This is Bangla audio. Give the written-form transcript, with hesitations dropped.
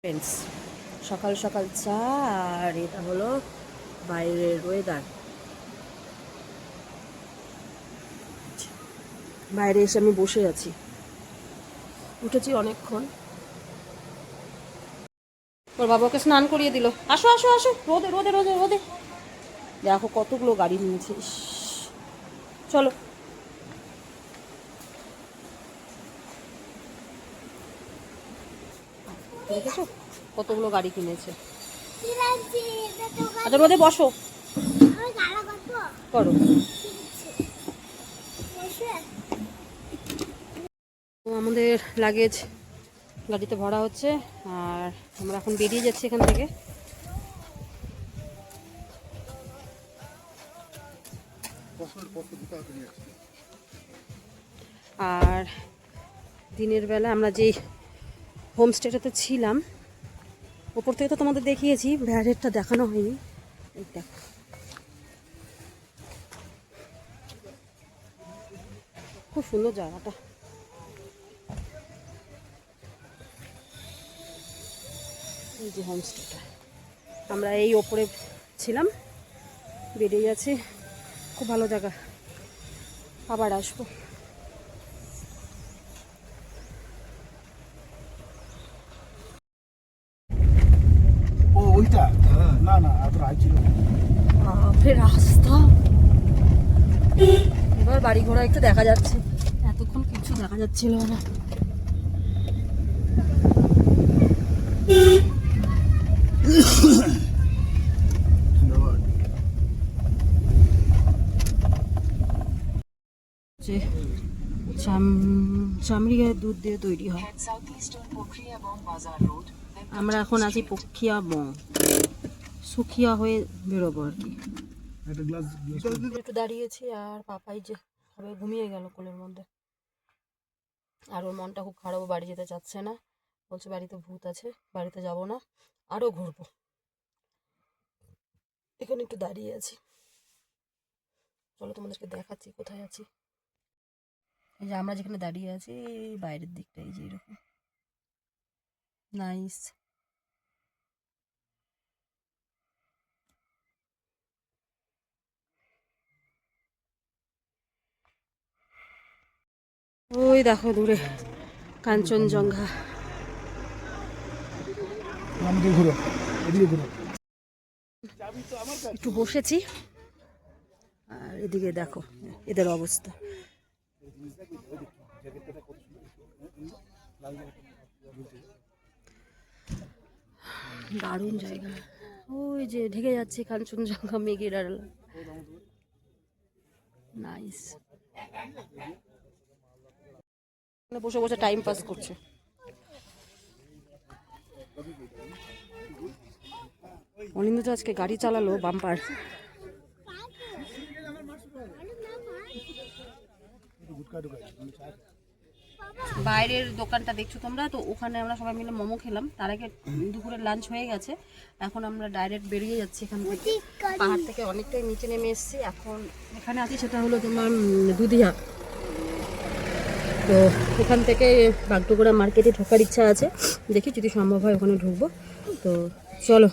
ফ্রেন্ডস, সকাল সকাল চা আর এটা হলো বাইরের ওয়েদার। বাইরে এসে আমি বসে আছি, উঠেছি অনেকক্ষণ। ওর বাবাকে স্নান করিয়ে দিল। আসো আসো আসো, রোদে রোদে রোদে রোদে। দেখো কতগুলো গাড়ি নিয়েছে। চলো, দেখেছো কতগুলো গাড়ি কিনেছে। আচ্ছা রোদে বসো, করো। আমাদের লাগেজ গাড়িতে ভরা হচ্ছে আর আমরা এখন বেরিয়ে যাচ্ছি এখান থেকে। আর দিনের বেলা আমরা যেই হোমস্টেটাতে ছিলাম ওপর থেকে তো তোমাদের দেখিয়েছি, ব্যারেটটা দেখানো হয়নি। এই দেখো, খুব সুন্দর জায়গাটা। এই যে হোমস্টেটা, আমরা এই ওপরে ছিলাম, বেরিয়ে যাচ্ছি। খুব ভালো জায়গা, আবার আসবো। ও ওইটা না না এত রায় ছিল রাস্তা। এবার বাড়ি ঘোড়া একটু দেখা যাচ্ছে, এতক্ষণ কিছু দেখা যাচ্ছিল না। যে চামড়ি গায়ের দুধ দিয়ে তৈরি হয়। আমরা এখন আছি পক্ষিয়া বং, সুখিয়া হয়ে বেরোবো আর কি। একটু দাঁড়িয়েছি আর পাপাই যে সবাই ঘুমিয়ে গেল কোলের মধ্যে। আর ওর মনটা খুব খারাপ, বাড়ি যেতে চাচ্ছে না, বলছে বাড়িতে ভূত আছে, বাড়িতে যাব না, আরও ঘুরবো। এখানে একটু দাঁড়িয়ে আছি, চলো তোমাদেরকে দেখাচ্ছি কোথায় আছি। এই যে আমরা যেখানে দাঁড়িয়ে আছি বাইরের দিকটা, এই যে এরকম নাইস। ওই দেখো দূরে কাঞ্চনজঙ্ঘা। একটু বসেছি আর এদিকে দেখো এদের অবস্থা। দারুণ জায়গা, ওই যে ঢেকে যাচ্ছে কাঞ্চনজঙ্ঘা মেঘের আড়ালে। নাইস, বসে বসে টাইম পাস করছে। অনিন্দ তো আজকে গাড়ি চালালো বাম্পার। বাইরের দোকানটা দেখছো তোমরা তো, ওখানে আমরা সবাই মিলে মোমো খেলাম। তার আগে দুপুরের লাঞ্চ হয়ে গেছে, এখন আমরা ডাইরেক্ট বেরিয়ে যাচ্ছি এখান থেকে। পাহাড় থেকে অনেকটাই নিচে নেমে এসেছি, এখন এখানে আছি সেটা হলো তোমার দুধিয়া। তো ওখান থেকে বাগডোগরা মার্কেটে ঢোকার ইচ্ছা আছে, দেখি যদি সম্ভব হয় ওখানে ঢুকবো। তো চলো।